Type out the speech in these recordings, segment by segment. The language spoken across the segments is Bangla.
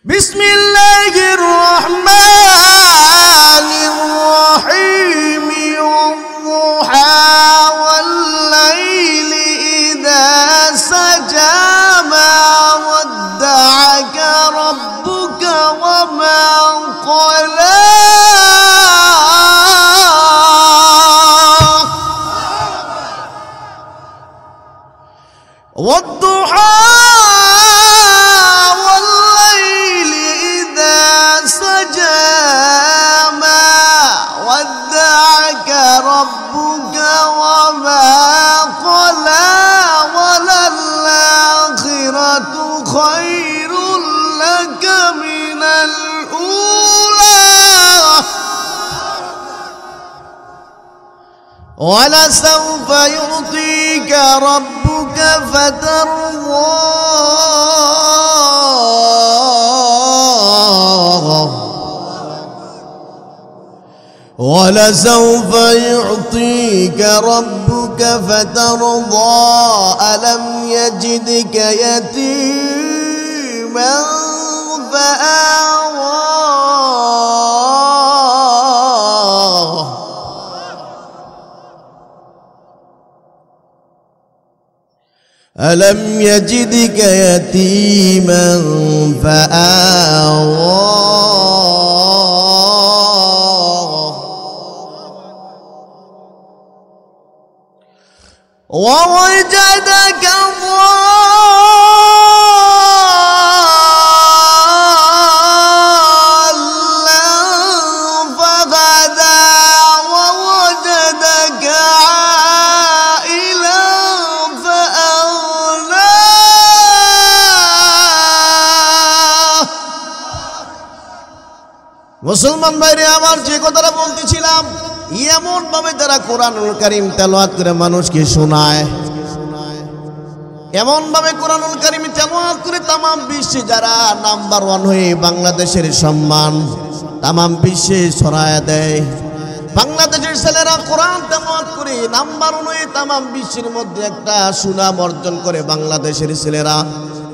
বিসমিল্লাহির রহমানির রহিম ওয়াদ-দুহা ওয়াল-লাইলি ইযা সাজা মা ওয়াদ্দা'আকা রাব্বুকা ওয়া মা ক্বালা ওয়াদ-দুহা خير لك من الأولى ولسوف يعطيك ربك فترضى ولسوف يعطيك ربك فترضى ألم يجدك يتيما فآوى ألم يجدك يتيما فآوى ووجدك ضالا فهدى ووجدك عائلا فأغنى মুসলমান ভাইরে আমার যে কথাটা বলতেছিলাম, এমন ভাবে যারা কোরআনুল কারীম তেলাওয়াত করে মানুষকে শোনায়, এমন ভাবে কোরআনুল কারীম তেলাওয়াত করে তামাম বিশ্বে যারা নাম্বার 1 হয়ে বাংলাদেশের সম্মান তামাম বিশ্বে ছড়ায় দেয়। বাংলাদেশের ছেলেরা কোরআন তেলাওয়াত করে নাম্বার 1 হয়ে তামাম বিশ্বের মধ্যে একটা সুনাম অর্জন করে। বাংলাদেশের ছেলেরা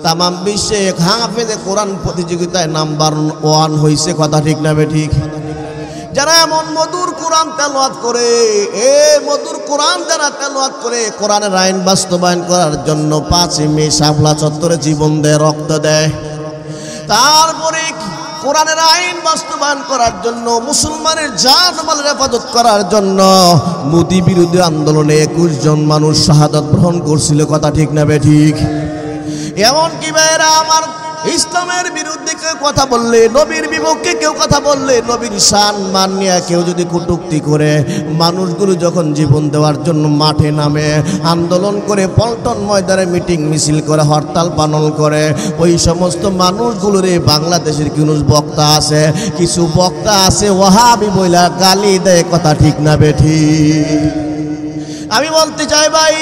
তামাম বিশ্বে হাফেজে কোরআন প্রতিযোগিতায় নাম্বার 1 হয়েছে। কথা ঠিক না বেঠিক? যারা এমন মধুর কোরআন তেলাওয়াত করে, মধুর কোরআন যারা তেলাওয়াত করে, কোরআনের আইন বাস্তবায়ন করার জন্য 5 মে শাপলা চত্বরে জীবন দেয়, রক্ত দেয়। তারপরে কোরআনের আইন বাস্তবায়ন করার জন্য, মুসলমানের জান মালের হেফাজত করার জন্য মোদি বিরোধী আন্দোলনে 21 জন মানুষ শাহাদাত বরণ করছিল। কথা ঠিক না বেঠিক? এমন কি ভাইরা আমার, ইসলামের বিরুদ্ধে কেউ কথা বললে, নবীর বিপক্ষে কেউ কথা বললে, নবীর শান মান নিয়ে কেউ যদি কটূক্তি করে, মানুষগুলো যখন জীবন দেওয়ার জন্য মাঠে নামে, আন্দোলন করে, পল্টন ময়দানে মিটিং মিছিল করে, হরতাল পালন করে, ওই সমস্ত মানুষগুলোর বাংলাদেশের কিছু বক্তা আছে, কিছু বক্তা আছে ওয়াহাবি বইলা গালি দেয়। কথা ঠিক না বেঠিক? আমি বলতে চাই ভাই,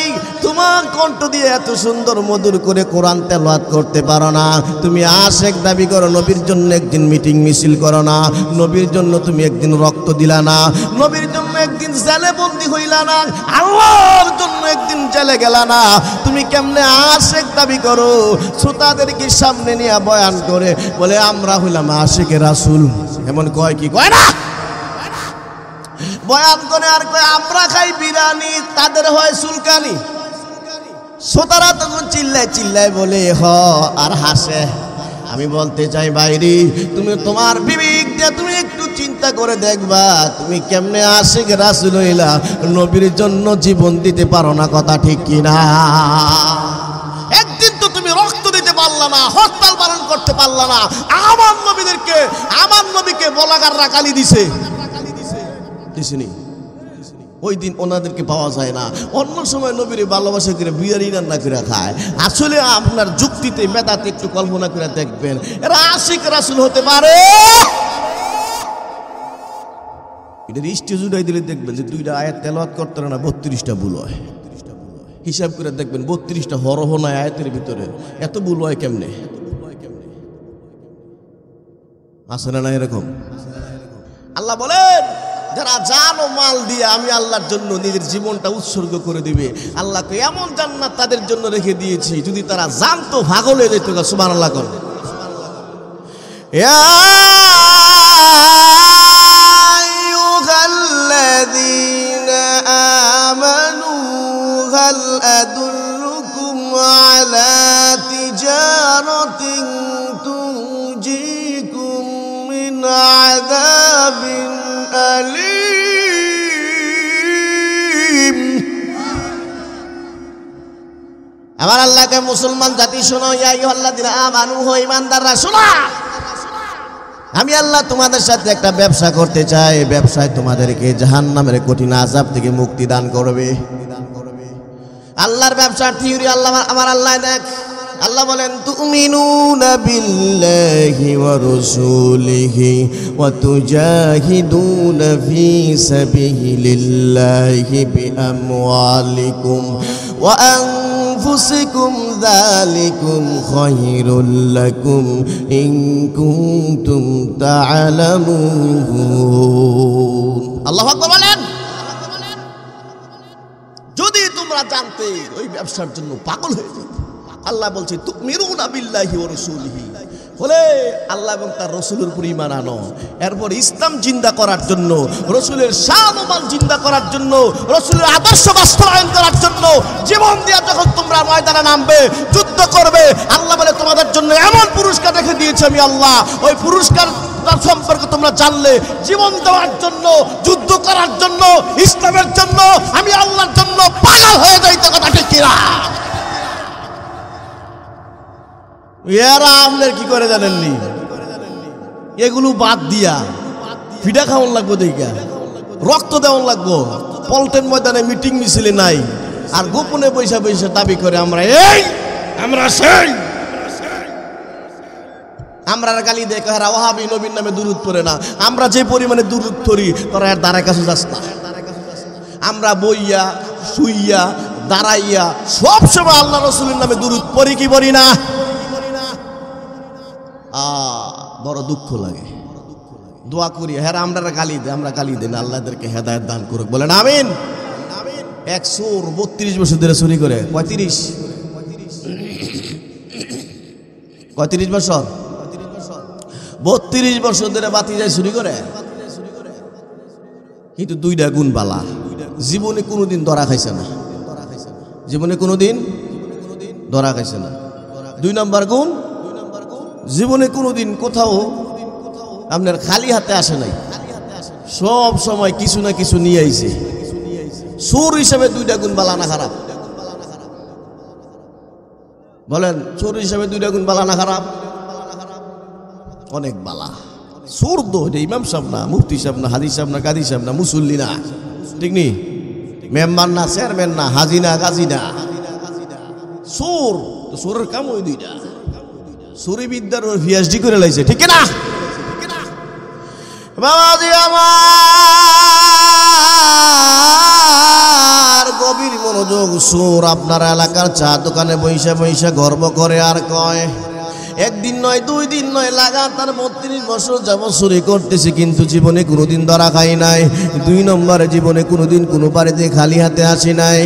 তোমার কণ্ঠ দিয়ে এত সুন্দর মধুর করে কোরআন তেলাওয়াত করতে পারো না, তুমি আশেক দাবি করো, নবীর জন্য একদিন মিটিং মিছিল করো না, নবীর জন্য তুমি একদিন রক্ত দিলা না, নবীর জন্য একদিন জেলে বন্দী হইলা না, আল্লাহর জন্য একদিন জেলে গেলা না, তুমি কেমনে আশেক দাবি করো? শ্রোতাদেরকে সামনে নিয়ে বয়ান করে বলে আমরা হইলাম আশেকে রাসূল, এমন কয় কি কয় না? বয়ান করে আর কয় আমরা খাই বিরিয়ানি, তাদের হয় চুলকানি। শ্রোতারা তখন চিল্লায় চিল্লায় বলে হ আর হাসে। আমি বলতে চাই ভাইরি, তুমি তোমার বিবেক দিয়ে তুমি একটু চিন্তা করে দেখবা, তুমি কেমনে আশিক রাসূল হইলা, নবীর জন্য জীবন দিতে পারো না। কথা ঠিক কিনা? একদিন তো তুমি রক্ত দিতে পারলা না, হরতাল পালন করতে পারলা না, আমার নবীদেরকে, আমার নবীকে বলাগাররা গালি দিছে, দিছেনি? ওই দিন ওনাদেরকে পাওয়া যায় না। অন্য সময় নবীর ভালোবাসা করে বিরিয়ানি রান্না করে খায়। আসলে আপনার যুক্তিতে মেধাতে একটু কল্পনা করে দেখবেন, এরা আশিক রাসূল হতে পারে? এটা স্টেজ উঠাই দিলে দেখবেন যে 2টা আয়াত তেলাওয়াত করতে না 32টা ভুল হয়। হিসাব করে দেখবেন 32টা হরফ নয় আয়াতের ভিতরে, এত ভুল হয় কেমনে? আছে না এরকম? আল্লাহ বলেন যারা জান ও মাল দিয়ে আমি আল্লাহর জন্য নিজের জীবনটা উৎসর্গ করে দিবে, আল্লাহকে এমন জান্নাত তাদের জন্য রেখে দিয়েছি, যদি তারা জানতো পাগল হয়ে যেত। সুবহানাল্লাহ। ইয়া আইয়ুহাল্লাযীনা আমানু হাল আদুল্লুকুম আলা তিজারাতিন তুনজিকুম মিন আযাবিন আলীম। আমার আল্লাহকে মুসলমান জাতি শোনো, ইয়া আইয়ুহাল্লাযীনা আমানু, হে ঈমানদাররা শোনো, আমি আল্লাহ তোমাদের সাথে একটা ব্যবসা করতে চাই। ব্যবসায় তোমাদেরকে জাহান্নামের কঠিন আযাব থেকে মুক্তি দান করবে। আল্লাহর ব্যবসার থিওরি আল্লাহ, আমার আল্লাহ দেখ, আল্লাহ বলেন তুমিনুনা বিল্লাহি ওয়া রাসূলিহি ওয়া তুজাহিদুনা ফি সাবিলিল্লাহি বিআমওয়ালিকুম ওয়া আনফুসিকুম যালিকুম খায়রুল লাকুম ইন কুনতুম তা'লামুন। আল্লাহু আকবার বলেন, যদি তোমরা জানতে ওই ব্যবসার জন্য পাগল হয়ে যেতে। আল্লাহ বলছে তুমিনুনা বিল্লাহি ওয়া রাসূলিহি, বলে আল্লাহ এবং তার রাসূলের উপর ঈমান আনো। এরপর ইসলাম জিন্দা করার জন্য, রাসূলের শান ও মান জিন্দা করার জন্য, রাসূলের আদর্শ বাস্তবায়ন করার জন্য জীবন দিয়া যখন তোমরা ময়দানে নামবে, যুদ্ধ করবে, আল্লাহ বলে তোমাদের জন্য এমন পুরস্কার রেখে দিয়েছি আমি আল্লাহ। ওই পুরস্কার সম্পর্কে তোমরা জানলে জীবন দেওয়ার জন্য, যুদ্ধ করার জন্য, ইসলামের জন্য, আমি আল্লাহর জন্য পাগল হয়ে যাইতে। কথা ঠিক কিনা? এরা আপনার কি করে জানেননি? এগুলো বাদ দিয়া ফিডা খাওয়ান লাগবো, দেখা রক্ত দেওয়ান লাগবো, পল্টন ময়দানে মিটিং মিছিলে নাই, আর গোপনে পয়সা পয়সা দাবি করে আমরা এই আমরা সেই, আমরা গালি দেখে হারা ওয়াহাবি নবীর নামে দুরূদ পড়ে না। আমরা যে পরিমাণে দুরূদ পড়ি তোরা এর দ্বারা কাছে যাস না। আমরা বইয়া শুইয়া দাঁড়াইয়া সবসময় আল্লাহ রাসূলের নামে দুরূদ পড়ি কি পড়ি না? বড় দুঃখ লাগে, দোয়া করি। হ্যাঁ আমরা গালি দেয়, আমরা গালি দেন, আল্লাহদেরকে হেদায়েত দান করুক, বলেন আমিন। এক চোর 32 বছর ধরে চুরি করে, 35 বছর 32 বছর ধরে বাতি যায় চুরি করে, কিন্তু 2টা গুণ বালা, জীবনে কোনোদিন ধরা খাইছে না, জীবনে কোনোদিন ধরা খাইছে না। 2 নম্বর গুণ, জীবনে কোনোদিন কোথাও আপনার খালি হাতে আসে নাই, সব সময় কিছু না কিছু নিয়ে আইছে। চোর হিসাবে 2টা গুণ বালা না খারাপ? বলেন চোর হিসাবে 2টা গুণ বালা না খারাপ? অনেক বালা। চোর তো ইমাম সাহেব না, মুফতি সাহেব না, হাজি সাহেব না, কাদি সাহেব না, মুসল্লি না, ঠিক নি, মেম্বার না, চেয়ারম্যান না, হাজি না, গাজী না, চোর। তো চোরের কাম ওই 2টা। চুরি বিদ্যার পিএইচডি করে লাইছে, ঠিক না? বাবাজি আমার গভীর মনোযোগ। চোর আপনার এলাকার চা দোকানে বৈশা বৈশা গর্ব করে আর কয় একদিন নয় 2 দিন নয় লাগাতার 32 বছর যাব চুরি করতেছি, কিন্তু জীবনে কোনোদিন ধরা খাই নাই। 2 নম্বরে জীবনে কোনোদিন কোনো বাড়িতে খালি হাতে আসি নাই।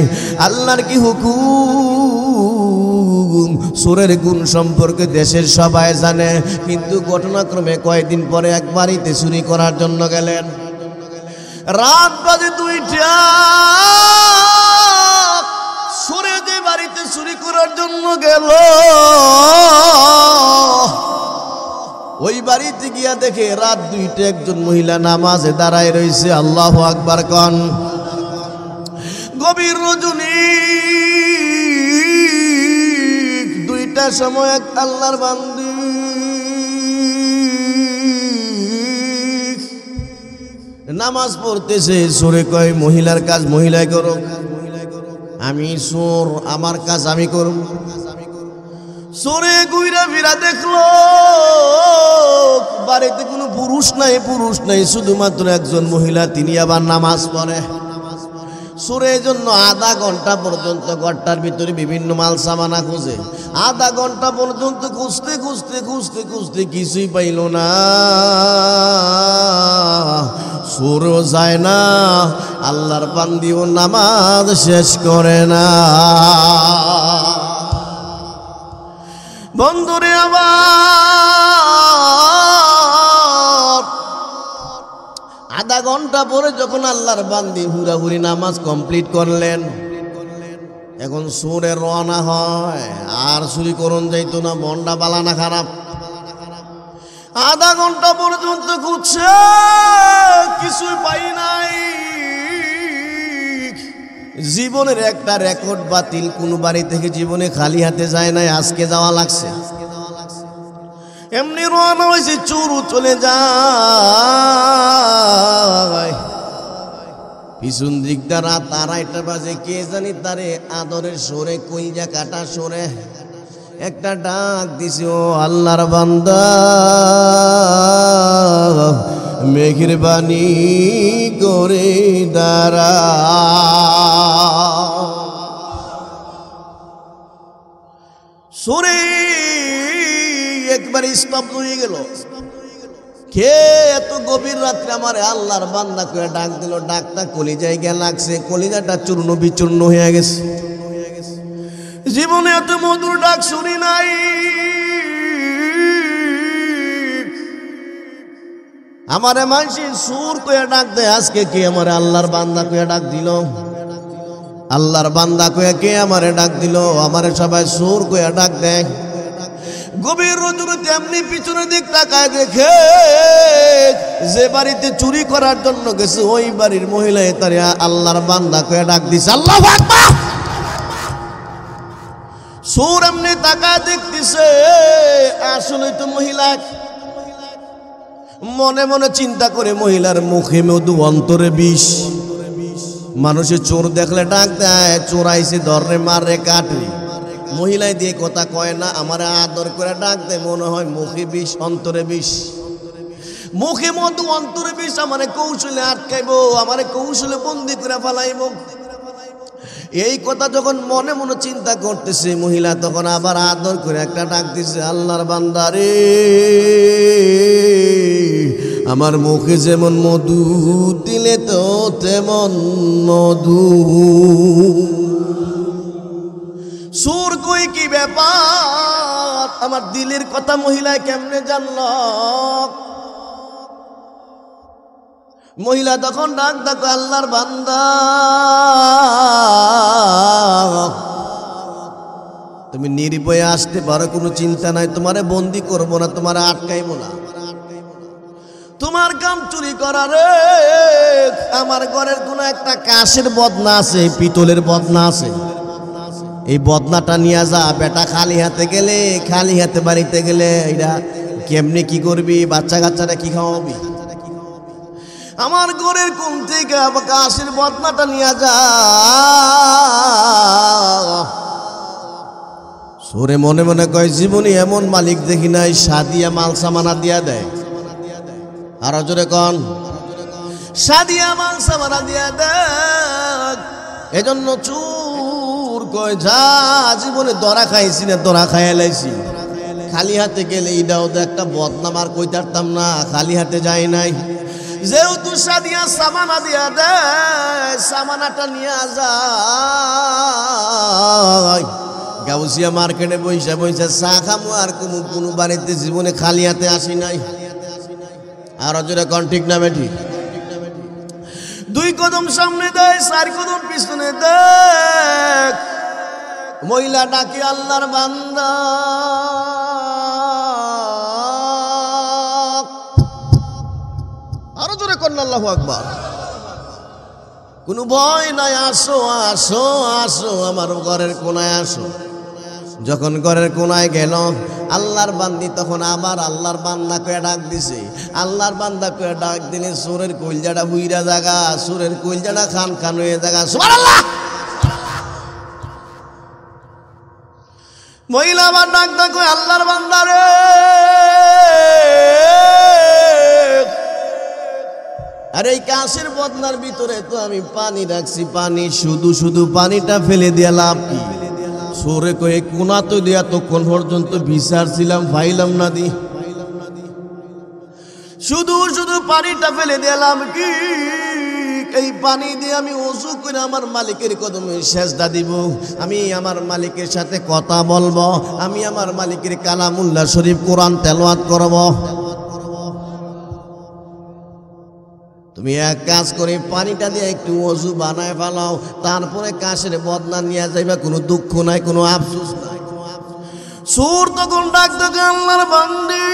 আল্লাহর কি হুকুম, চোরের গুণ সম্পর্কে দেশের সবাই জানে, কিন্তু ঘটনাক্রমে কয়েকদিন পরে এক বাড়িতে চুরি করার জন্য গেলেন। রাত বাজে 2টা, চোরে যে বাড়িতে চুরি করার জন্য গেল, ওই বাড়িতে গিয়া দেখে রাত 2টা একজন মহিলা নামাজে দাঁড়ায় রয়েছে। আল্লাহু আকবার কন। গভীর রজনী 2টার সময় এক আল্লাহর বান্দি নামাজ পড়তেছে। চোরে কয় মহিলার কাজ মহিলাই করো, আমি চোর, আমার কাজ আমি করব। চোরে ঘুরা ফিরা দেখলো বাড়িতে কোনো পুরুষ নাই, শুধুমাত্র একজন মহিলা, তিনি আবার নামাজ পড়ে। চোরে জন্য আধা ঘন্টা পর্যন্ত ঘরটার ভিতরে বিভিন্ন মাল সামানা খুঁজে, আধা ঘন্টা পর্যন্ত খুঁজতে কিছুই পাইল না। চোরও যায় না, আল্লাহর বান্দিও নামাজ শেষ করে না। বন্ধুরে আমার আধা ঘন্টা পরে যখন আল্লাহর বান্দি হুড়াহুড়ি নামাজ কমপ্লিট করলেন, এখন সুরে রওনা হয়। আর চুরি করুন যাইতো না, মনটা বালানা খারাপ। আধা ঘন্টা পর্যন্ত খুঁজছে, কিছুই পাই নাই। জীবনের একটা রেকর্ড বাতিল, কোন বাড়ি থেকে জীবনে খালি হাতে যায় নাই, আজকে যাওয়া লাগছে। এমনি রওনা হয়েছে, চুরু চলে যায়। পিছন দিকটা রাত 2:30 বাজে, কে জানি তারে আদরের সরে, কইজা কাটা সরে একটা ডাক দিছে, ও আল্লাহর বান্দা, মেহেরবানি করে দাঁড়া। সরে একবার স্তব্ধ হয়ে গেল। কে এত গভীর রাত্রে আমার আল্লাহর বান্দা করে ডাক দিল? ডাকটা কলিজায় গিয়ে লাগছে, কলিজাটা চূর্ণ বিচূর্ণ হয়ে গেছে। জীবনে এত মধুর ডাক শুনি নাই। আমারে মানসি সুর কয়ে ডাক দেয়, আজকে কে আমারে আল্লাহর বান্দা কয়ে ডাক দিল? আল্লাহর বান্দা কয়ে কে আমারে ডাক দিল? আমারে সবাই সুর কয়ে ডাক দেয়। গভীর রজনী তেমনি পিছনের দিক তাকায় দেখে, যে বাড়িতে চুরি করার জন্য গেছে ওই বাড়ির মহিলা তারে আল্লাহর বান্দা কয়ে ডাক দিছে। আল্লাহু আকবার। সুর এমনি তাকায় দেখতেছে, আসলে তো মহিলা। মনে মনে চিন্তা করে, মহিলার মুখে মধু, অন্তরে বিষ। মানুষের চোর দেখলে ডাক দেয়, চোর আইছে ধরে মারে কাটে। মহিলায় দিয়ে কথা কয় না, আমার আদর করে ডাক দেয়, মনে হয় মুখে বিষ অন্তরে বিষ। মুখে মধু অন্তরে বিষ, আমারে কৌশলে আটকাইবো, আমারে কৌশলে বন্দি করে ফেলাইব। এই কথা যখন মনে মনে চিন্তা করতেছে মহিলা, তখন আবার আদর করে একটা ডাক দিছে, আল্লাহর বান্দা রে, আমার মুখে যেমন মধু, দিলে তো তেমন মধু। সুর কই কি ব্যাপার, আমার দিলের কথা মহিলায় কেমনে জানল? মহিলা তখন ডাক ডাকো, আল্লাহর বান্দা, তুমি নির্ভয়ে আসতে পারো, কোনো চিন্তা নাই, তোমারে বন্দি করবো না, তোমারে আটকাইবো না। তোমার কাম চুরি করার, আমার ঘরের কোনো একটা কাশের বদনা আছে, পিতলের বদনা আছে, এই বদনাটা নিয়ে যা। বেটা খালি হাতে গেলে, খালি হাতে বাড়িতে গেলে এটা কেমনে কি করবি? বাচ্চা কাচ্চারা কি খাওয়াবি? আমার ঘরের কোন থেকে কাশের বদনাটা নিয়ে যা। সুরে মনে মনে কয়, জীবনে এমন মালিক দেখি নাই, সাদিয়া মাল সামানা দিয়া দেয়। আরো জোরে কন, সাদিয়া মাল সামানা দিয়া দেয়। এজন্য চুর কয়, যা, জীবনে দরা খাইছি না, দরা খাইয়া লাইছি। খালি হাতে গেলে এটাও তো একটা বদনাম, আর কই তারতাম না, খালি হাতে যাই নাই। যেহেতু সাদিয়া সামানা দিয়া দেয়, সামানাটা নিয়ে যায়। গাউসিয়া মার্কেটে বইসা বইসা চা খামো, আর কোনো বাড়িতে জীবনে খালি হাতে আসি নাই। আর জোরে কন, ঠিক না বেঠিক? 2 কদম সামনে দেয়, 4 কদম পিছনে দেখ। মহিলা ডাকি, আল্লাহর বান্দা, আরো জোরে কন, আল্লাহু আকবার। কোনো ভয় নাই, আসো আসো আসো, আমার ঘরের কোনায় আসো। যখন ঘরের কোনায় গেল আল্লাহর বান্দি, তখন আবার আল্লাহর বান্দা কয়ে ডাক দিছে। আল্লাহর বান্দা কয়ে ডাক দিলে সুরের কইলজাটা হুইরা জাগা, সুরের কইলজাটা খান খান হয়ে জাগা। সুবহানাল্লাহ। মহিলা আবার ডাক ডাক কয়ে, আল্লাহর বান্দা রে, আর এই কাশের বদনার ভিতরে তো আমি পানি রাখছি, পানি, শুধু শুধু পানিটা ফেলে দিয়ে লাভ কি? সরে কয়ে, কোনা তো দিয়া তখন পর্যন্ত বিচার ছিলাম, পাইলাম না দি, শুধু শুধু পানিটা ফেলে দিলাম কি? এই পানি দিয়ে আমি ওযু করে আমার মালিকের কদমে সেজদা দিব, আমি আমার মালিকের সাথে কথা বলবো, আমি আমার মালিকের কালামুল্লাহ শরীফ কোরআন তেলাওয়াত করব। তুমি এক কাজ করে পানিটা দিয়ে একটু ওযু বানায় ফেলাও, তারপরে কাশের বদনা নিয়ে যাইবা, কোনো দুঃখ নাই, কোনো আফসোস নাই। সুর তখন ডাক দেখে আল্লাহর বান্দি,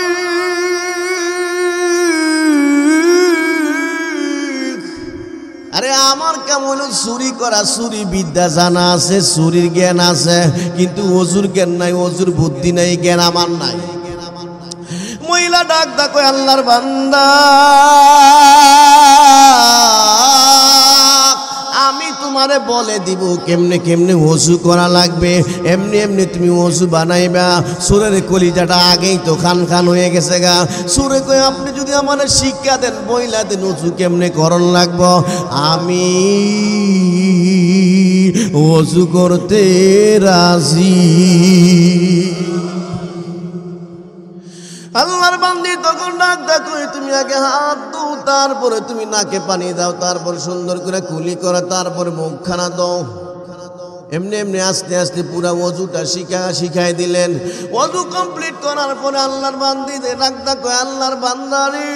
আরে আমার কেমন চুরি করা, চুরি বিদ্যা জানা আছে, চুরির জ্ঞান আছে, কিন্তু ওযুর জ্ঞান নাই, ওযুর বুদ্ধি নাই, জ্ঞান আমার নাই। মহিলা ডাক দেখো আল্লাহর বান্দা, আমি তোমারে বলে দিব কেমনে কেমনে ওযু করা লাগবে, এমনি এমনি তুমি ওযু বানাইবা। সুরের কলিজাটা আগেই তো খান খান হয়ে গেছে গা। সুরে কই আপনি যদি আমার শিক্ষা দেন, বইলা দেন ওযু কেমনে করণ লাগবো, আমি ওযু করতে রাজি। আল্লাহর বান্দি তখন ডাক দেখো, তুমি আগে হাত দাও, তারপরে তুমি নাকে পানি দাও, তারপর সুন্দর করে কুলি করো, তারপরে মুখখানা দাও। এমনি এমনি আস্তে আস্তে পুরা ওযুটা শিখাই দিলেন। ওযু কমপ্লিট করার পরে আল্লাহর বান্দি ডাক দেখো, আল্লাহর বান্দারে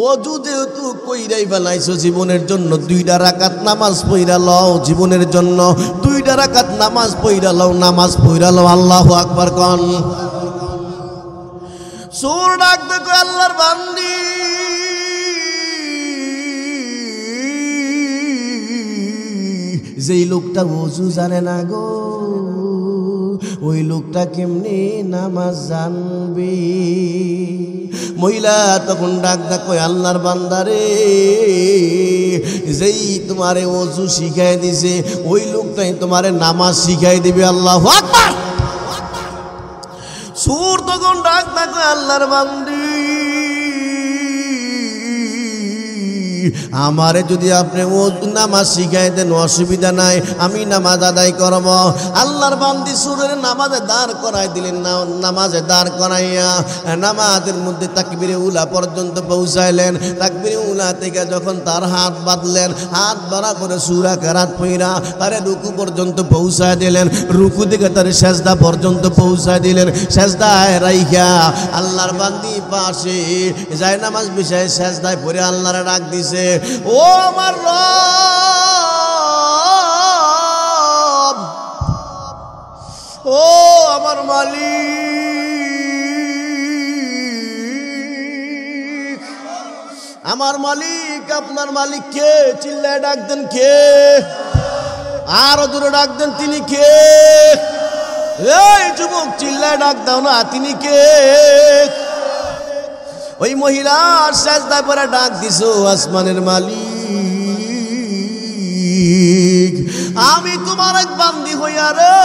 ওযু যেহেতু কইরাই বানাইছো, জীবনের জন্য 2টা রাকাত নামাজ পইরা লও, জীবনের জন্য 2টা রাকাত নামাজ পইরা লও, নামাজ পইরা লও। আল্লাহু আকবার কোন। সুর ডাক দেখো আল্লাহর বান্দি, যেই লোকটা ওযু জানে না গো, ওই লোকটা কেমনে নামাজ জানবে? মহিলা তখন ডাক দেখো আল্লাহর বান্দারে, যেই তোমারে ওযু শিখাই দিছে, ওই লোকটাই তোমারে নামাজ শিখাই দিবে। আল্লাহু আকবার। সুর তখন ডাক দেখো আল্লাহর বান্দি, আমারে যদি আপনি ওযু নামাজ শিখাই দেন অসুবিধা নাই, আমি নামাজ আদায় করব। আল্লাহর বান্দি সুরের নামাজে দাঁড় করাই দিলেন, নামাজে দাঁড় করাইয়া নামাজের মধ্যে তাকবীরে উলা পর্যন্ত পৌঁছাইলেন। তাকবীরে উলা থেকে যখন তার হাত বাঁধলেন, হাত বাড়া করে সূরা কেরাত পড়া তারে রুকু পর্যন্ত পৌঁছায় দিলেন, রুকু থেকে তার সেজদা পর্যন্ত পৌঁছায় দিলেন। সেজদায় রাইখা আল্লাহর বান্দি পাশে যায় নামাজ বিছায় সেজদায় পড়ে আল্লাহরে ডাক দিছে, ও আমার রব, ও আমার মালিক, আমার মালিক, আপনার মালিক কে? চিল্লায় ডাক দেন কে? আরো দূরে ডাক দেন, তিনি কে? এই যুবক চিল্লায় ডাক দাও না, তিনি কে? ওই মহিলার সেজদায় পড়ে ডাক দিছো, আসমানের মালিক, আমি তোমার এক বান্দি হইয়া রে,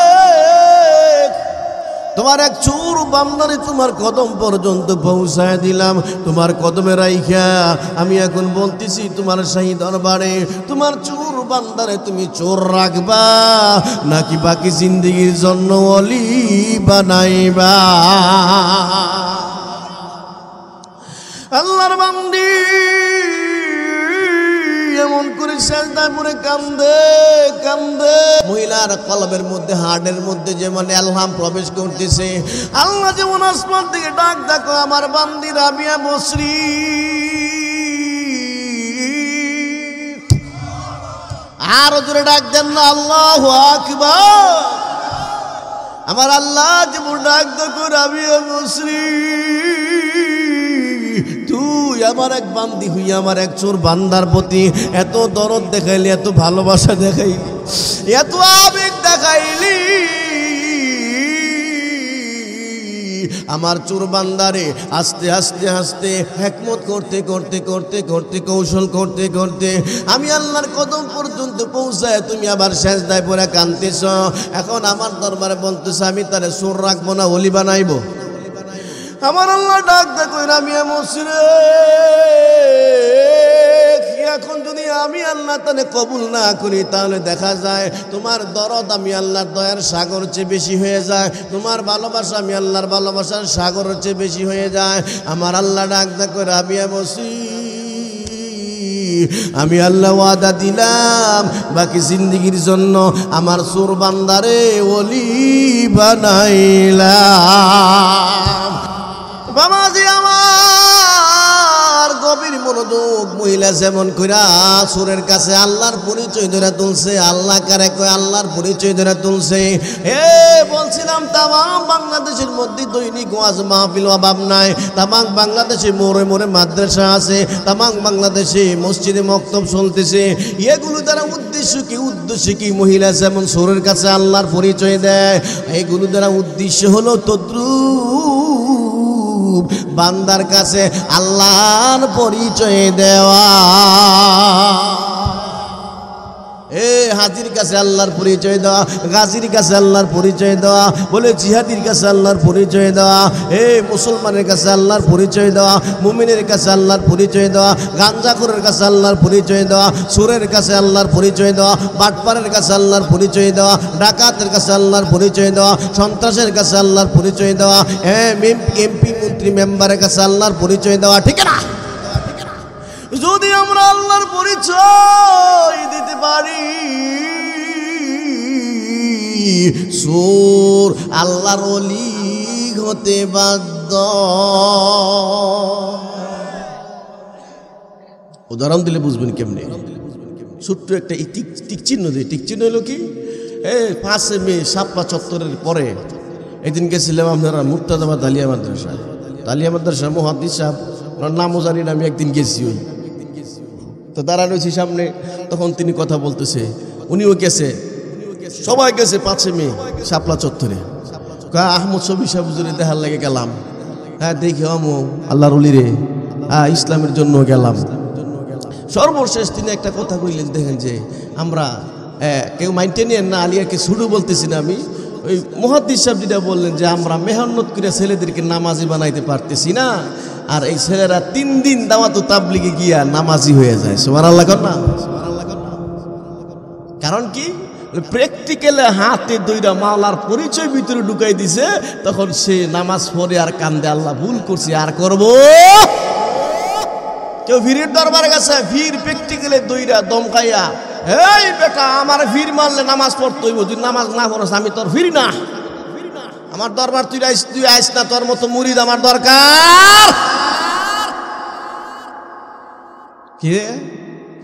তোমার এক চোর বান্দারে তোমার কদম পর্যন্ত পৌঁছায় দিলাম। তোমার কদমে রাইখা আমি এখন বলতেছি তোমার শাহী দরবারে, তোমার চোর বান্দারে তুমি চোর রাখবা নাকি বাকি জিন্দেগির জন্য ওলি বানাইবা? আল্লাহর বান্দি এমন করে সেজদায় পড়ে কান্দে কান্দে, মহিলার কলবের মধ্যে, হার্টের মধ্যে যেমন এলহাম প্রবেশ করতেছে। আল্লাহ যেমন আসমান থেকে ডাক দেখো, আমার বান্দি রাবিয়া বসরি, আরো জোরে ডাক দেন না, আল্লাহু আকবার। আমার আল্লাহ যেমন ডাক দেখো, রাবিয়া বসরি, তুই আমার এক বান্দি হইয়া আমার এক চোর বান্দার প্রতি এত দরদ দেখাইলি, এত ভালোবাসা দেখাইলি, এত আবেগ দেখাইলি, আমার চোর বান্দারে আস্তে আস্তে আস্তে হিকমত করতে করতে করতে করতে কৌশল করতে করতে আমি আল্লাহর কদম পর্যন্ত পৌঁছায় তুমি আবার সেজদায় পড়ে কাঁদতেছ। এখন আমার দরবারে বলতেছ আমি তারে চোর রাখবো না, ওলি বানাইবো। আমার আল্লাহ ডাক দেখো, রামিয়া মুসরে, এখন যদি আমি আল্লাহ তাহলে কবুল না করি, তাহলে দেখা যায় তোমার দরদ আমি আল্লাহর দয়ার সাগর চেয়ে বেশি হয়ে যায়, তোমার ভালোবাসা আমি আল্লাহর ভালোবাসার সাগরের চেয়ে বেশি হয়ে যায়। আমার আল্লাহ ডাক দেখো, রাবিয়া বসি, আমি আল্লাহ ওয়াদা দিলাম বাকি জিন্দেগির জন্য আমার চোর বান্দারে ওলি বানাইলাম। বাবাজি আমার গভীর মনোযোগ, মহিলা যেমন কইরা সুরের কাছে আল্লাহর পরিচয় ধরে তুলছে, আল্লাহ কারে কয় আল্লাহর পরিচয় ধরে তুলছে। বলছিলাম তামাম বাংলাদেশের মধ্যে দৈনিক ওয়াজ মাহফিল অভাব নাই, তামাম বাংলাদেশে মোড়ে মোড়ে মাদ্রাসা আছে, তামাম বাংলাদেশে মসজিদে মক্তব চলতেছে। এগুলো দ্বারা উদ্দেশ্য কি? মহিলা যেমন সুরের কাছে আল্লাহর পরিচয় দেয়, এগুলো দ্বারা উদ্দেশ্য হলো তদ্রুপ বান্দার কাছে আল্লাহর পরিচয় দেওয়া। হাজির কাছে আল্লাহর পরিচয় দেওয়া, গাজীর কাছে আল্লাহর পরিচয় দেওয়া, বলে জিহাদির কাছে আল্লাহর পরিচয় দেওয়া, মুসলমানের কাছে আল্লাহর পরিচয় দেওয়া, মুমিনের কাছে আল্লাহর পরিচয় দেওয়া, গাঞ্জাখোরের কাছে আল্লাহর পরিচয় দেওয়া, সুরের কাছে আল্লাহর পরিচয় দেওয়া, বাটপারের কাছে আল্লাহর পরিচয় দেওয়া, ডাকাতের কাছে আল্লাহর পরিচয় দেওয়া, সন্ত্রাসের কাছে আল্লাহর পরিচয় দেওয়া, এমপি মন্ত্রী মেম্বারের কাছে আল্লাহর পরিচয় দেওয়া। ঠিক না? যদি আমরা আল্লাহর পরিচয় দিতে পারি, সুর আল্লাহর ওলি হতে বাধ্য। উদাহরণ দিলে বুঝবেন কেমনে। ছোট্ট একটা টিক চিহ্ন দিই। টিক চিহ্ন হলো কি, 5 মে শাপলা চত্বরের পরে একদিন গেছিলাম আপনারা মুর্তাজাবাদ আলিয়া মাদ্রাসা মুহাদ্দিস সাহেব, ওনার নামও জানি না, আমি একদিন গেছি। ওই তো দাঁড়ানো রয়েছি সামনে, তখন তিনি কথা বলতেছে, উনিও গেছে, সবাই গেছে 5 মে শাপলা চত্বরে। আহমদ শফি সাহেব হুজুরে দেখার লাগে গেলাম। দেখি আল্লাহর ওলি রে, ইসলামের জন্য গেলাম। সর্বশেষ তিনি একটা কথা কইলেন, দেখেন যে আমরা কেউ মাইন্টে নিয়েন না, আলিয়াকে ছুটু বলতেছি না আমি। ওই মুহাদ্দিস সাহেব যেটা বললেন যে আমরা মেহনত করে ছেলেদেরকে নামাজি বানাইতে পারতেছি না, আর এই ছেলেরা 3 দিন দাওয়াত ও তাবলীগে গিয়া নামাজি হয়ে যায়। সুবহানাল্লাহ না? কারণ কি? প্র্যাকটিক্যালে হাতে দইরা মাওলার পরিচয় ভিতরে ঢুকাই দিছে, তখন সে নামাজ পড়ে আর কান্দে, আল্লাহ ভুল করছি, আর করব। কেউ ভিড়ের দরবারে গেছে, ভিড় প্র্যাকটিক্যালে দইরা দমকাইয়া, এই বেটা আমার ভিড় মারলে নামাজ পড়তে হইব, তুই নামাজ না পড়স আমি তোর ভিড় না, আমার দরবার তুই আইস না, তোর মতো মুরিদ আমার দরকার। কে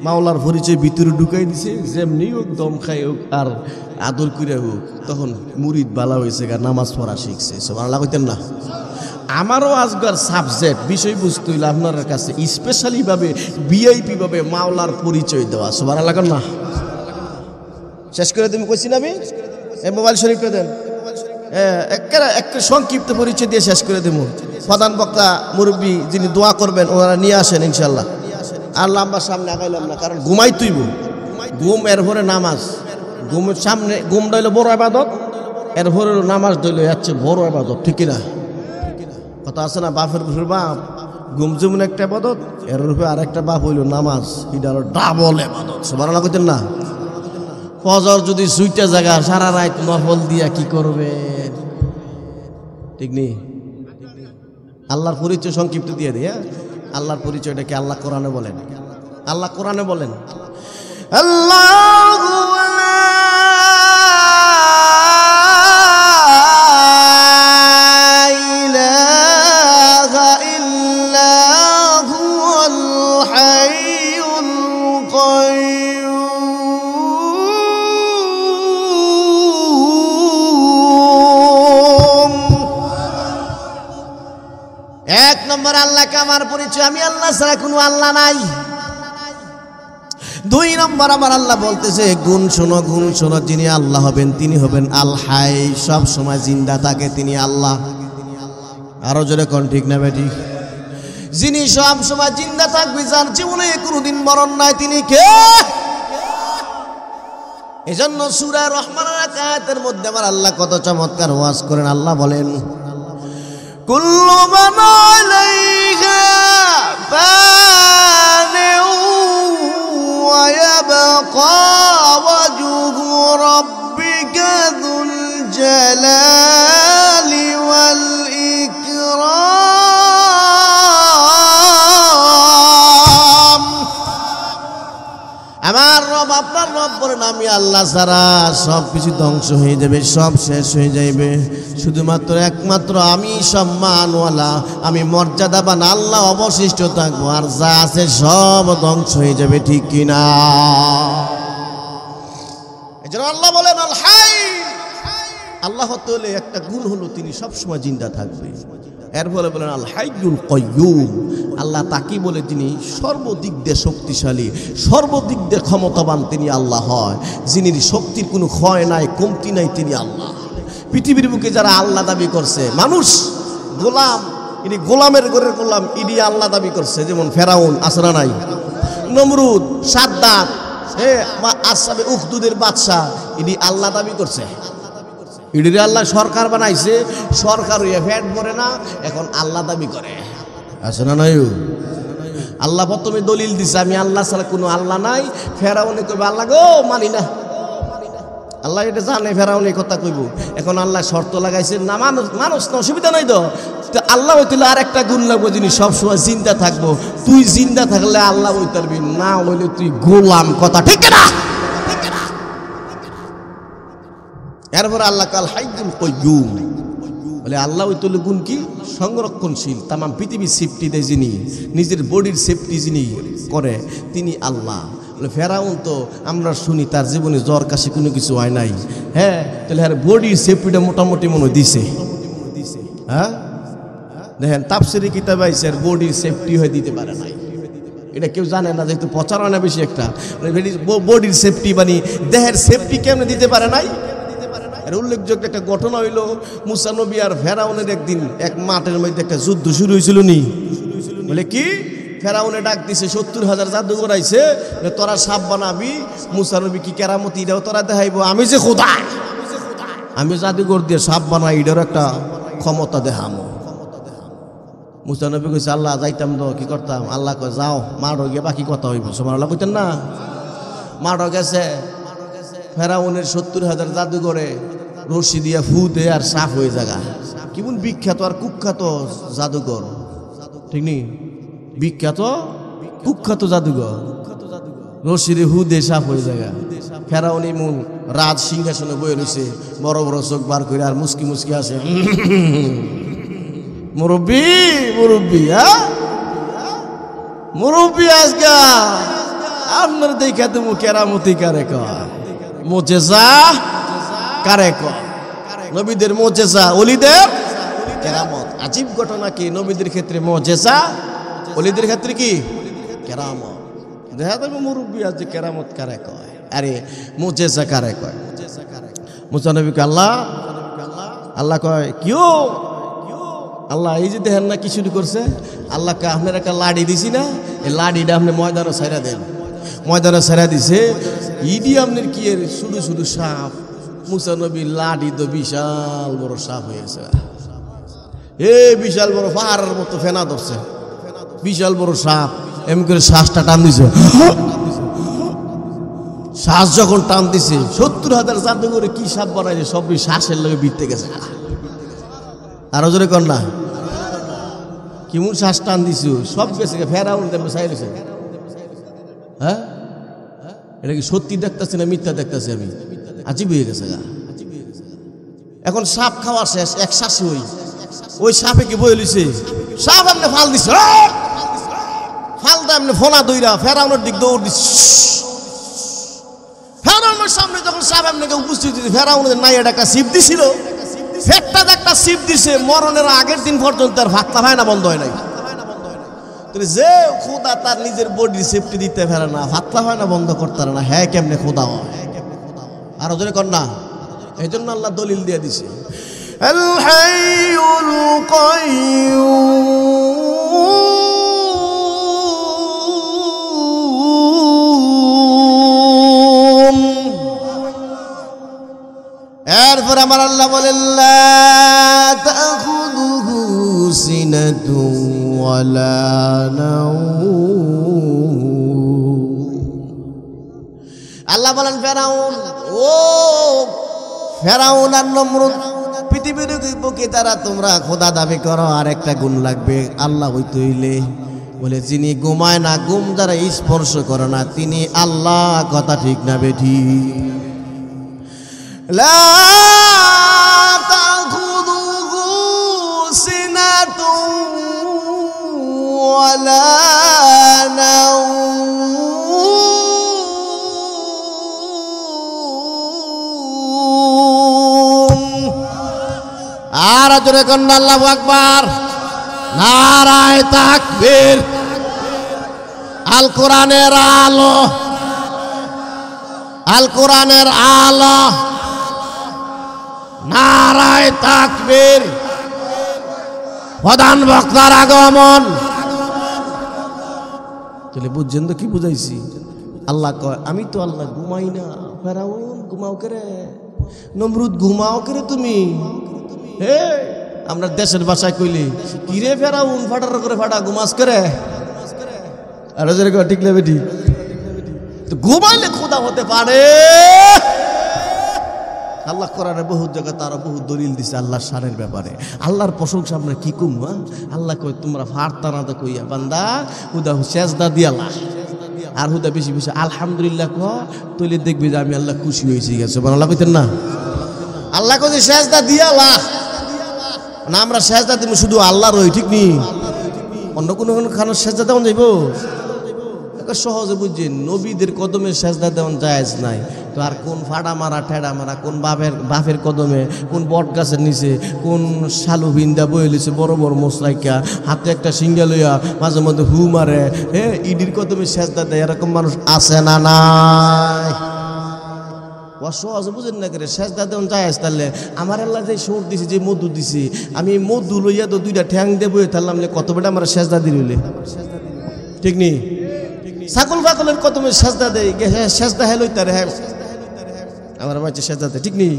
মাওলার পরিচয় ভিতরে ঢুকাই দিছে, যেমনি হোক দম খাই হোক আর আদর করে হোক, তখন মুরিদ বালা হয়েছে, নামাজ পড়া শিখছে। সুবহানাল্লাহ কইতেন না? আমারও আজকাল সাবজেক্ট বিষয়বস্তু হইল আপনার কাছে স্পেশালি ভাবে ভিআইপি ভাবে মাওলার পরিচয় দেওয়া। সুবহানাল্লাহ না? শেষ করে তুমি কইছি না আমি, মোবাইল শরীফটা দেন, একটা সংক্ষিপ্ত পরিচয় দিয়ে শেষ করে দেবো। প্রধান বক্তা মুরব্বী যিনি দোয়া করবেন ওনারা নিয়ে আসেন ইনশাল্লাহ। আর লম্বা সামনে আগাইলাম না, কারণ ঘুমাই তুইব, ঘুম এর ভরে নামাজ, ঘুমের সামনে ঘুম দইল বড় ইবাদত, এর ভরে নামাজ দইল যাচ্ছে বড় ইবাদত। ঠিক না? কথা আছে না, বাপের বাপ ঘুম যেমন একটা ইবাদত, এর রূপে আর একটা বাপ হইল নামাজ, এটা হলো ডাবল ইবাদত। সুবহানাল্লাহ কইতেন না? ফজর যদি 2টা জায়গা সারা রাত নফল দিয়া কি করবে? ঠিক নেই? আল্লাহর পরিচয় সংক্ষিপ্ত দিয়ে দিই। আল্লাহর পরিচয়টাকে আল্লাহ কোরআনে বলেন, আল্লাহ কোরআনে বলেন, আল্লাহু আল্লাহকে আমার পরিচয়, আমি আল্লাহ ছাড়া কোনো আল্লাহ নাই। 2 নম্বর আমার আল্লাহ বলতেছে গুণ শোনো, গুণ শোনো, যিনি আল্লাহ হবেন তিনি হবেন আল হাই, সব সময় জিন্দা থাকে তিনি আল্লাহ। আরো জোরে কোন ঠিক না বেটি? যিনি সব সময় জিন্দা থাকবে, যার জীবনে কোনোদিন মরণ নাই, তিনি কে? এজন্য সূরা রহমানের আয়াতের মধ্যে আমার আল্লাহ কত চমৎকার ওয়াজ করেন। আল্লাহ বলেন, কুল্লু মান আলাইহা ফানিউ ওয়া ইয়াবকা ওয়াজহু রাব্বিকা যুল জালালি ওয়াল ইকরাম। আমার রব আপনার রব বলেন আমি আল্লাহ ছাড়া সব কিছু ধ্বংস হয়ে যাবে, সব শেষ হয়ে যাবে। শুধুমাত্র একমাত্র আমি সম্মানওয়ালা, আমি মর্যাদাবান আল্লাহ অবশিষ্ট থাকবো, আর যা আছে সব ধ্বংস হয়ে যাবে। ঠিক কিনা? এজন্য আল্লাহ বলেন আল হাই। আল্লাহ তাআলা একটা গুণ হলো তিনি সবসময় জিন্দা থাকবে। এর ফলে বলেন আল হাইয়ুল কাইয়্যুম। আল্লাহ তাকে বলে তিনি সর্বদিক দিয়ে শক্তিশালী, সর্বদিক দিয়ে ক্ষমতাবান তিনি আল্লাহ হয়, যিনি শক্তির কোনো ক্ষয় নাই, কমতি নাই, তিনি আল্লাহ। পৃথিবীর বুকে যারা আল্লাহ দাবি করছে, মানুষ গোলাম, ইনি গোলামের ঘরের গোলাম, ইনি আল্লাহ দাবি করছে। যেমন ফেরাউন আসরা নাই, নমরুদ, সাদ্দাত, আসহাবে উখদুদের বাদশা, ইনি আল্লাহ দাবি করছে। ইডিরে আল্লাহ সরকার বানাইছে, সরকার হইয়া ফ্যাট ভরে না, এখন আল্লাহ দাবি করে। আছে না নাই? আল্লাহ প্রথমে দলিল দিছে আমি আল্লাহ ছাড়া কোনো আল্লাহ নাই। ফেরাউনে কইবে আল্লাহ গো মানি না। আল্লাহ এটা জানে ফেরাউন এই কথা কইব। এখন আল্লাহ শর্ত লাগাইছে না, মানুষ না, অসুবিধা নাই তো। আল্লাহ হইতে আর একটা গুণ লাগবো, যিনি সবসময় জিন্দা থাকবো। তুই জিন্দা থাকলে আল্লাহ হইতে পারবি, না হইলে তুই গোলাম। কথা ঠিক না? এরপর আল্লাহ কাল হাইয়ুল কাইয়্যুম বলে আল্লাহ ওই তুলে গুণ কি? সংরক্ষণশীল, তাম পৃথিবীর সেফটি দেয় যিনি, নিজের বডির সেফটি যিনি করে, তিনি আল্লাহ। বলে ফেরাউন তো আমরা শুনি তার জীবনে জ্বর কাশি কোনো কিছু হয় নাই। হ্যাঁ, তাহলে আর বডির সেফটিটা মোটামুটি মনে দিছে। হ্যাঁ দেখেন তাফসিরে কিতাব আইছে আর বডির সেফটি হয়ে দিতে পারে নাই। এটা কেউ জানে না, যেহেতু প্রচারণা বেশি একটা। বডির সেফটি মানে দেহের সেফটি কেমনে দিতে পারে নাই। এর উল্লেখযোগ্য একটা ঘটনা হইল, মুসা নবী আর ফেরাউনের একদিন এক মাঠের মধ্যে একটা যুদ্ধ শুরু হয়েছিল। নি বলে কি, ফেরাউনে ডাক দিছে ৭০,০০০ জাদুঘর আইছে, তোরা সাপ বানাবি। মুসা নবী কি কেরামতি এটাও তোরা দেখাইবো, আমি যে খোদা, আমি জাদুঘর দিয়ে সাপ বানাই, এটার একটা ক্ষমতা দেখামো। মুসা নবী কইছে আল্লাহ যাইতাম তো কি করতাম। আল্লাহ কয় যাও, মাঠ গিয়ে বাকি কথা হইব। সুবহানাল্লাহ কইতেন না? মাঠ গেছে, ফেরাউনের ৭০,০০০ জাদুঘরে রশি দিয়া ফু দে আর সাফ হয়ে জায়গা। কেমন বিখ্যাত আর কুখ্যাত জাদুঘর, ঠিক নেই? বিখ্যাত কুখ্যাত জাদুঘর, রশিরে হু দে সাফ হয়ে জায়গা। ফেরাউন এমন রাজ সিংহাসনে বয়ে রয়েছে, বড় বড় চোখ বার করে আর মুসকি মুসকি আছে। মুরব্বী মুরব্বী, হ্যাঁ মুরব্বী, আজকা আপনার দেখা তুমি কেরামতি কারে কয়, মুজেজা কারে কয়? নবীদের মুজেজা, ওলিদের কেরামত। আজীব ঘটনা কি, নবীদের ক্ষেত্রে মুজেজা, ওলিদের ক্ষেত্রে কি কেরামত। দেখা যাবে মুরব্বী আজ যে কেরামত কারে কয়, আরে মুজেজা কারে কয়? মুসা নবীকে আল্লাহ কয় কিও আল্লাহ, এই যে দেখেন না কি শুরু করছে। আল্লাহ কে আপনার একটা লাড়ি দিছি না, এই লাড়িটা আপনি ময়দানে ছাইরা দেন। ময়দানে ছাইরা দিছে, ইডি আপনার কি এর শুধু শুধু সাপ। মুসা নবী লাড়ি তো বিশাল বড় সাপ হয়েছে, বিশাল বড় পাহাড়ের মতো ফেনা ধরছে, বিশাল বড় সাপ। এমনি করে শ্বাসটা টান দিছে। শ্বাস যখন টান দিছে, ৭০,০০০ জাদুঘরে কি সাপ বানাইছে, সবই শ্বাসের লগে বিটতে গেছে। আরো জোরে কর না, কেমন শ্বাস টান দিছো, সব গেছে। ফেরাউন চাইছে, হ্যাঁ এটা কি সত্যি দেখতেছি না মিথ্যা দেখতেছি আমি? আজীব হয়ে গেছে গা। এখন সাপ খাওয়া শেষ, এক শ্বাসে ওই সাপে কি বয়ে লইছে, সাপ এমনি ফাল দিছে, ফালটা এমনি ফোনা দইরা ফেরাউনের দিক দৌড় দিচ্ছে। ফেরাউনের সামনে যখন সাপ এমনি উপস্থিত হয়েছে, ফেরাউনের নাই এটা একটা সিপ দিছিল, ফেটটা একটা সিপ দিছে। মরণের আগের দিন পর্যন্ত আর ভাতটা ভাই না বন্ধ হয় নাই। যে খোদা তার নিজের বডির সেফটি দিতে পারে না, ভাতলা হয় না বন্ধ করতে পারে না, হ্যাঁ কেমনে খোদা হয়? আরো জোরে কর না। এই জন্য আল্লাহ দলিল দিয়ে দিছে, আল হাইয়ুল কাইয়্যুম। এরপর আমার আল্লাহ বলেন লা তাখুযুহু সিনাতুন ওয়ালা নাওম। আল্লাহ বলেন ফেরাউন, ও ফেরাউন আর নমরুদ, পৃথিবীর বুকে তারা তোমরা খোদা দাবি করো, আর একটা গুণ লাগবে আল্লাহ হইতে হইলে বলে যিনি ঘুমায় না, ঘুম যারা স্পর্শ করে না, তিনি আল্লাহ। কথা ঠিক না বেঠি? লা তাখুযুহু সিনাতুন ওয়ালা নাওম। আর জোরে কন্না আল্লাহু আকবার, নারায়ে তাকবীর। আল কোরআনের আলো, আল কোরআনের আলো, নারায়ে তাকবীর। প্রধান বক্তার আগমন। তাহলে বুঝছেন তো কি বুঝাইছি? আল্লাহ কয় আমি তো আল্লাহ ঘুমাই না। ফেরাউন ঘুমাও করে, নমরুদ ঘুমাও করে তুমি। হে আমরা দেশের ভাষায় কইলি কিরে ফেরাউন ফাটার করে ফাটা ঘুমাস করে। আর ঠিক না বেটি? তো ঘুমাইলে খোদা হতে পারে। আল্লাহ কোরআনে বহুত জায়গায় তারা বহুত দলিল দিছে আল্লাহর শানের ব্যাপারে। আল্লাহর প্রশংসা আমরা কি কম? আল্লাহ কই তোমরা ফারতা না তো কইয়া বান্দা হুদা সেজদা দিয়ালা, আর হুদা বেশি বেশি আলহামদুলিল্লাহ ক, তৈলে দেখবি যে আমি আল্লাহ খুশি হয়েছি। গেছে আল্লাহ কইতেন না? আল্লাহ কই সেজদা দিয়ালা না, আমরা সেজদা দিব শুধু আল্লাহর ওই, ঠিক নি? অন্য কোনো খানোর সেজদা দেওয়া যাইব? সহজে বুঝছেন, নবীদের কদমে সেজদা দেওয়া জায়েজ নাই। তো আর কোন ফাড়া মারা ঠেড়া মারা, কোন বাপের কদমে, কোন বট গাছের নিচে, কোন শালু ভিন্দা বয়ে লিছে বড় বড় মশলাইকা, হাতে একটা সিঙ্গা লইয়া মাঝে মধ্যে হু মারে, হ্যাঁ ইডির কদমে সেজদা দেয়, এরকম মানুষ আছে না নাই? সহজে বুঝেন না করে সেজদা দেওয়া জায়েজ। তাহলে আমার আল্লাহ যে সুর দিছে, যে মধু দিছে, আমি মধু লইয়া তো দুইটা ঠ্যাং দিয়ে বয়ে থাকলাম, কত বেটা আমার সেজদা দিলে, ঠিক নেই? ছাগল ফাগলের কদমে সেজদা দেয়, সেজদা হেলই তার, হ্যাঁ আমার মাঝে সেজদা দেয়, ঠিক নেই?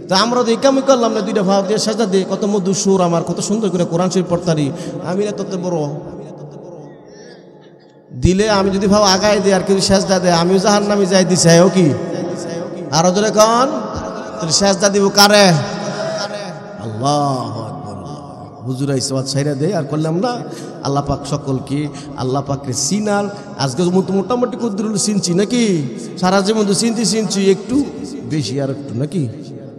তা আমরা তো এই কামই করলাম না, দুইটা ভাব দিয়ে সেজদা দেয়। কত মধু সুর আমার, কত সুন্দর করে কোরআন শরীফ পড়তারি আমি, না তত বড় দিলে আমি যদি ভাব আগায় দিই আর কেউ সেজদা দেয়, আমিও জাহান্নামে যাই দিছে। ও কি আরো ধরে কন? তাহলে সেজদা দিব কারে? আল্লাহু আকবার। হুজুর আইছে ওয়াজ ছাইরা দেয় আর করলাম না। আল্লাহ পাক সকলকে আল্লাহ পাকের সিনার আজকে মোটামুটি কদ্দুরুল চিনছি নাকি? সারা জীবন তো চিনছি একটু বেশি আর একটু নাকি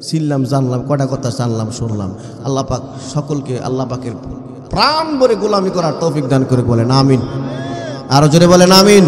চিনলাম, জানলাম, কটা কথা জানলাম, শুনলাম। আল্লাহ পাক সকলকে আল্লাহ পাকের প্রাণ ভরে গোলামি করার তৌফিক দান করে বলেন আমিন। আরো জোরে বলেন আমিন।